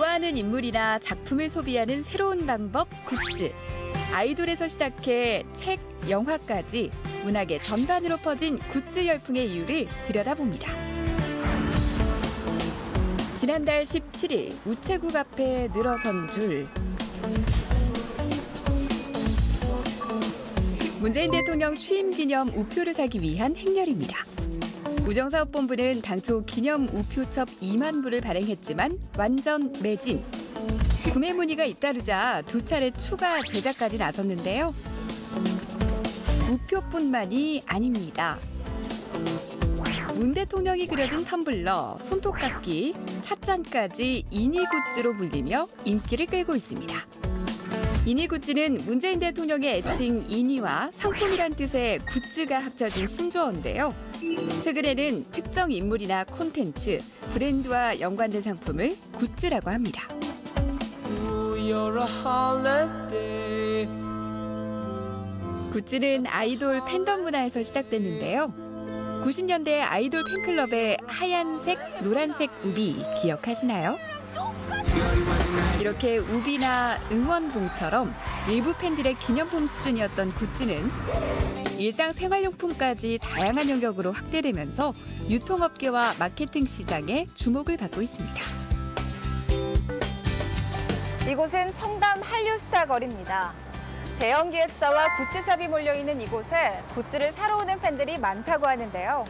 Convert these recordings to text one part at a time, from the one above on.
좋아하는 인물이나 작품을 소비하는 새로운 방법 굿즈. 아이돌에서 시작해 책, 영화까지 문학의 전반으로 퍼진 굿즈 열풍의 이유를 들여다봅니다. 지난달 17일 우체국 앞에 늘어선 줄. 문재인 대통령 취임 기념 우표를 사기 위한 행렬입니다. 우정사업본부는 당초 기념 우표첩 2만 부를 발행했지만 완전 매진. 구매 문의가 잇따르자 2차례 추가 제작까지 나섰는데요. 우표뿐만이 아닙니다. 문 대통령이 그려진 텀블러, 손톱깎이, 찻잔까지 이니 굿즈로 불리며 인기를 끌고 있습니다. 이니 굿즈는 문재인 대통령의 애칭 이니와 상품이란 뜻의 굿즈가 합쳐진 신조어인데요. 최근에는 특정 인물이나 콘텐츠, 브랜드와 연관된 상품을 굿즈라고 합니다. 굿즈는 아이돌 팬덤 문화에서 시작됐는데요. 90년대 아이돌 팬클럽의 하얀색, 노란색 우비 기억하시나요? 이렇게 우비나 응원봉처럼 일부 팬들의 기념품 수준이었던 굿즈는 일상생활용품까지 다양한 영역으로 확대되면서 유통업계와 마케팅 시장에 주목을 받고 있습니다. 이곳은 청담 한류스타 거리입니다. 대형 기획사와 굿즈샵이 몰려있는 이곳에 굿즈를 사러 오는 팬들이 많다고 하는데요.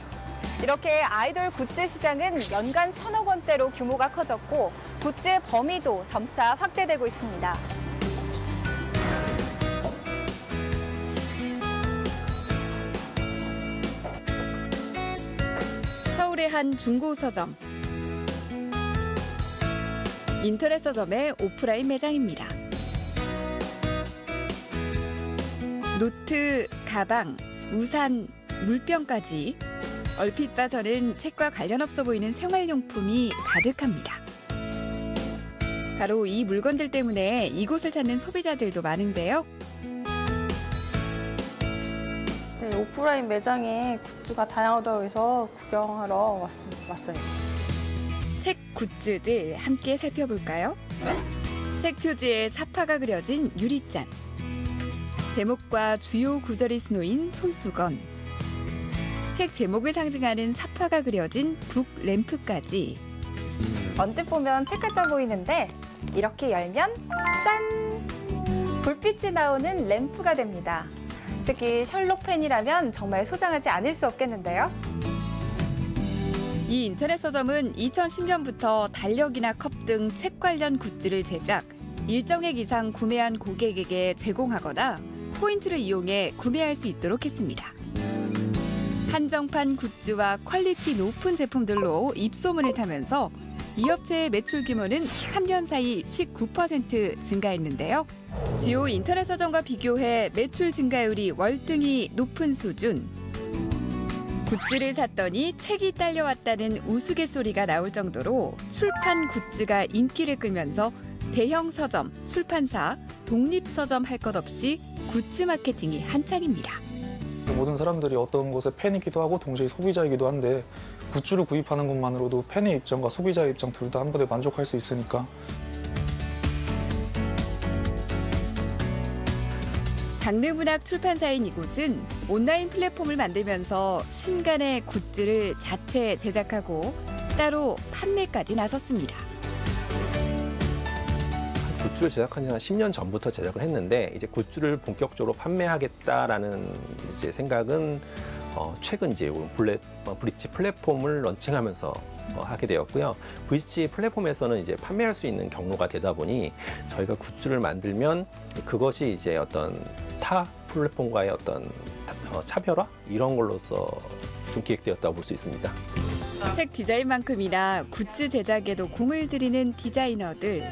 이렇게 아이돌 굿즈 시장은 연간 1,000억 원대로 규모가 커졌고 굿즈의 범위도 점차 확대되고 있습니다. 서울의 한 중고 서점. 인터넷 서점의 오프라인 매장입니다. 노트, 가방, 우산, 물병까지 얼핏 봐서는 책과 관련 없어 보이는 생활용품이 가득합니다. 바로 이 물건들 때문에 이곳을 찾는 소비자들도 많은데요. 네, 오프라인 매장에 굿즈가 다양하다고 해서 구경하러 왔어요. 책 굿즈들 함께 살펴볼까요? 책 표지에 사파가 그려진 유리잔. 제목과 주요 구절이 수놓인 손수건. 책 제목을 상징하는 사파가 그려진 북 램프까지. 언뜻 보면 책 같아 보이는데 이렇게 열면 짠! 불빛이 나오는 램프가 됩니다. 특히 셜록 팬이라면 정말 소장하지 않을 수 없겠는데요. 이 인터넷 서점은 2010년부터 달력이나 컵 등 책 관련 굿즈를 제작, 일정액 이상 구매한 고객에게 제공하거나 포인트를 이용해 구매할 수 있도록 했습니다. 한정판 굿즈와 퀄리티 높은 제품들로 입소문을 타면서 이 업체의 매출 규모는 3년 사이 19% 증가했는데요. 주요 인터넷 서점과 비교해 매출 증가율이 월등히 높은 수준. 굿즈를 샀더니 책이 딸려왔다는 우스갯소리가 나올 정도로 출판 굿즈가 인기를 끌면서 대형 서점, 출판사, 독립서점 할 것 없이 굿즈 마케팅이 한창입니다. 모든 사람들이 어떤 것의 팬이기도 하고 동시에 소비자이기도 한데 굿즈를 구입하는 것만으로도 팬의 입장과 소비자의 입장 둘 다 한 번에 만족할 수 있으니까. 장르문학 출판사인 이곳은 온라인 플랫폼을 만들면서 신간의 굿즈를 자체 제작하고 따로 판매까지 나섰습니다. 굿즈를 제작한 지 한 10년 전부터 제작을 했는데 이제 굿즈를 본격적으로 판매하겠다라는 이제 생각은 최근 이제 브릿지 플랫폼을 런칭하면서 하게 되었고요. 브릿지 플랫폼에서는 이제 판매할 수 있는 경로가 되다 보니 저희가 굿즈를 만들면 그것이 이제 어떤 타 플랫폼과의 어떤 차별화 이런 걸로서 좀 기획되었다고 볼 수 있습니다. 책 디자인만큼이나 굿즈 제작에도 공을 들이는 디자이너들.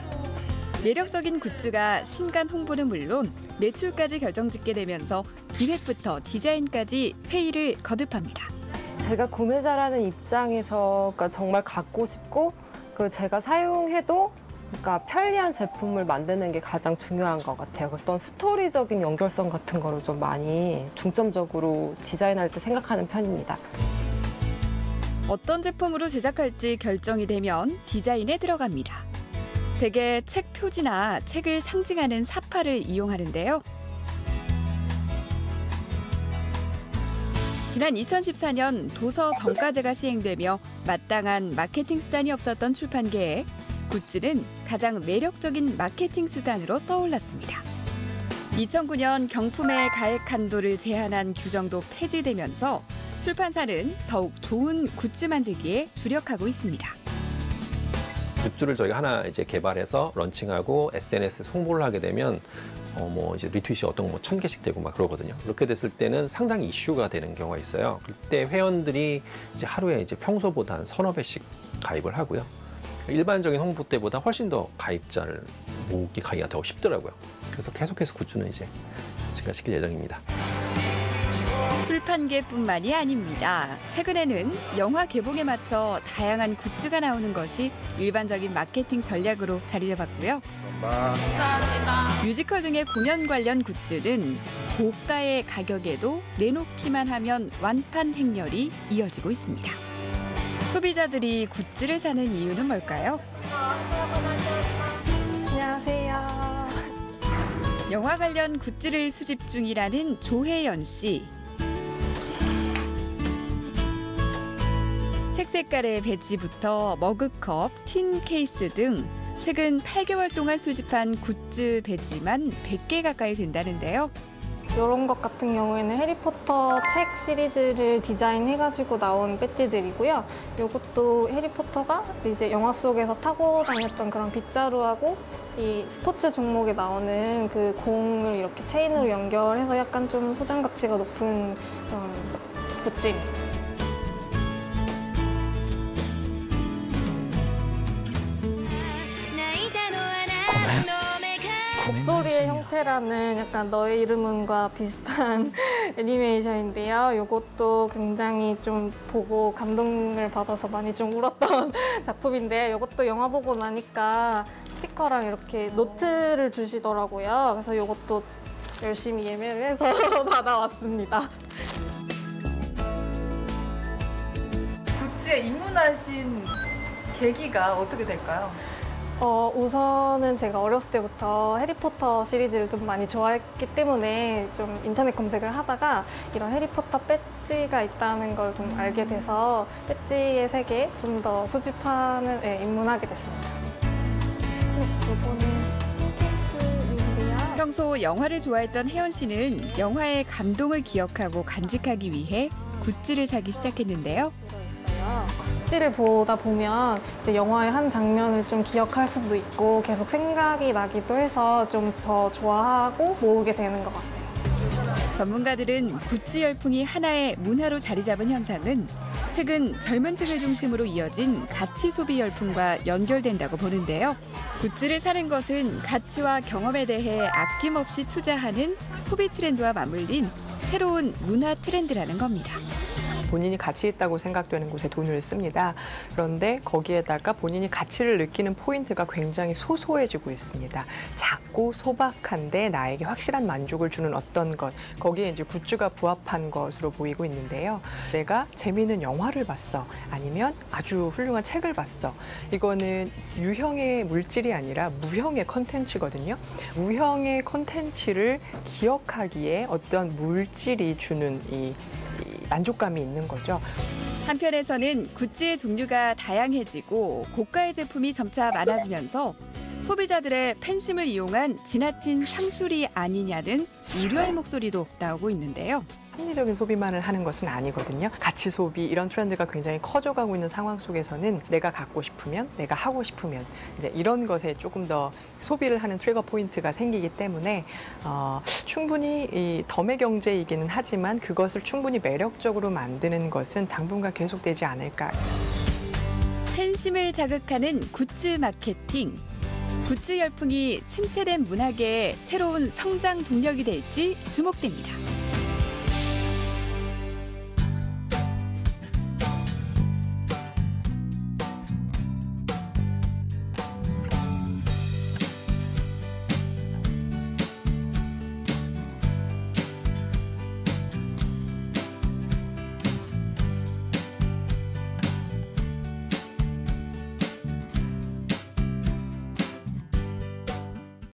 매력적인 굿즈가 신간 홍보는 물론 매출까지 결정짓게 되면서 기획부터 디자인까지 회의를 거듭합니다. 제가 구매자라는 입장에서 그러니까 정말 갖고 싶고 제가 사용해도 그러니까 편리한 제품을 만드는 게 가장 중요한 것 같아요. 어떤 스토리적인 연결성 같은 거를 좀 많이 중점적으로 디자인할 때 생각하는 편입니다. 어떤 제품으로 제작할지 결정이 되면 디자인에 들어갑니다. 대개 책 표지나 책을 상징하는 사파를 이용하는데요. 지난 2014년 도서 정가제가 시행되며 마땅한 마케팅 수단이 없었던 출판계에 굿즈는 가장 매력적인 마케팅 수단으로 떠올랐습니다. 2009년 경품의 가액 한도를 제한한 규정도 폐지되면서 출판사는 더욱 좋은 굿즈 만들기에 주력하고 있습니다. 굿즈를 저희가 하나 이제 개발해서 런칭하고 SNS에 홍보를 하게 되면 이제 리트윗이 어떤 거 1000개씩 되고 막 그러거든요. 그렇게 됐을 때는 상당히 이슈가 되는 경우가 있어요. 그때 회원들이 이제 하루에 이제 평소보다 한 서너 배씩 가입을 하고요. 일반적인 홍보 때보다 훨씬 더 가입자를 모으기가 더 쉽더라고요. 그래서 계속해서 굿즈는 이제 증가시킬 예정입니다. 출판계뿐만이 아닙니다. 최근에는 영화 개봉에 맞춰 다양한 굿즈가 나오는 것이 일반적인 마케팅 전략으로 자리 잡았고요. 감사합니다. 뮤지컬 등의 공연 관련 굿즈는 고가의 가격에도 내놓기만 하면 완판 행렬이 이어지고 있습니다. 소비자들이 굿즈를 사는 이유는 뭘까요? 안녕하세요. 영화 관련 굿즈를 수집 중이라는 조혜연 씨. 색색깔의 배지부터 머그컵, 틴 케이스 등 최근 8개월 동안 수집한 굿즈 배지만 100개 가까이 된다는데요. 이런 것 같은 경우에는 해리포터 책 시리즈를 디자인해가지고 나온 배지들이고요. 이것도 해리포터가 이제 영화 속에서 타고 다녔던 그런 빗자루하고 이 스포츠 종목에 나오는 그 공을 이렇게 체인으로 연결해서 약간 좀 소장 가치가 높은 그런 굿즈입니다. 목소리의 형태라는 약간 너의 이름은과 비슷한 애니메이션인데요. 이것도 굉장히 좀 보고 감동을 받아서 많이 좀 울었던 작품인데 이것도 영화 보고 나니까 스티커랑 이렇게 노트를 주시더라고요. 그래서 이것도 열심히 예매를 해서 받아왔습니다. 굿즈에 입문하신 계기가 어떻게 될까요? 우선은 제가 어렸을 때부터 해리포터 시리즈를 좀 많이 좋아했기 때문에 좀 인터넷 검색을 하다가 이런 해리포터 배지가 있다는 걸 좀 알게 돼서 배지의 세계에 좀 더 수집하는 데 입문하게 됐습니다. 이거는 케이스인데요. 평소 영화를 좋아했던 혜연 씨는 영화의 감동을 기억하고 간직하기 위해 굿즈를 사기 시작했는데요. 굿즈를 보다 보면 이제 영화의 한 장면을 좀 기억할 수도 있고 계속 생각이 나기도 해서 좀 더 좋아하고 모으게 되는 것 같아요. 전문가들은 굿즈 열풍이 하나의 문화로 자리 잡은 현상은 최근 젊은 층을 중심으로 이어진 가치 소비 열풍과 연결된다고 보는데요. 굿즈를 사는 것은 가치와 경험에 대해 아낌없이 투자하는 소비 트렌드와 맞물린 새로운 문화 트렌드라는 겁니다. 본인이 가치 있다고 생각되는 곳에 돈을 씁니다. 그런데 거기에다가 본인이 가치를 느끼는 포인트가 굉장히 소소해지고 있습니다. 작고 소박한데 나에게 확실한 만족을 주는 어떤 것, 거기에 이제 굿즈가 부합한 것으로 보이고 있는데요. 내가 재미있는 영화를 봤어. 아니면 아주 훌륭한 책을 봤어. 이거는 유형의 물질이 아니라 무형의 컨텐츠거든요. 무형의 컨텐츠를 기억하기에 어떤 물질이 주는 이 만족감이 있는 거죠. 한편에서는 굿즈의 종류가 다양해지고 고가의 제품이 점차 많아지면서 소비자들의 팬심을 이용한 지나친 상술이 아니냐는 우려의 목소리도 나오고 있는데요. 합리적인 소비만을 하는 것은 아니거든요. 가치 소비 이런 트렌드가 굉장히 커져가고 있는 상황 속에서는 내가 갖고 싶으면, 내가 하고 싶으면 이제 이런 것에 조금 더 소비를 하는 트리거 포인트가 생기기 때문에 충분히 이 덤의 경제이기는 하지만 그것을 충분히 매력적으로 만드는 것은 당분간 계속되지 않을까. 팬심을 자극하는 굿즈 마케팅. 굿즈 열풍이 침체된 문화계의 새로운 성장 동력이 될지 주목됩니다.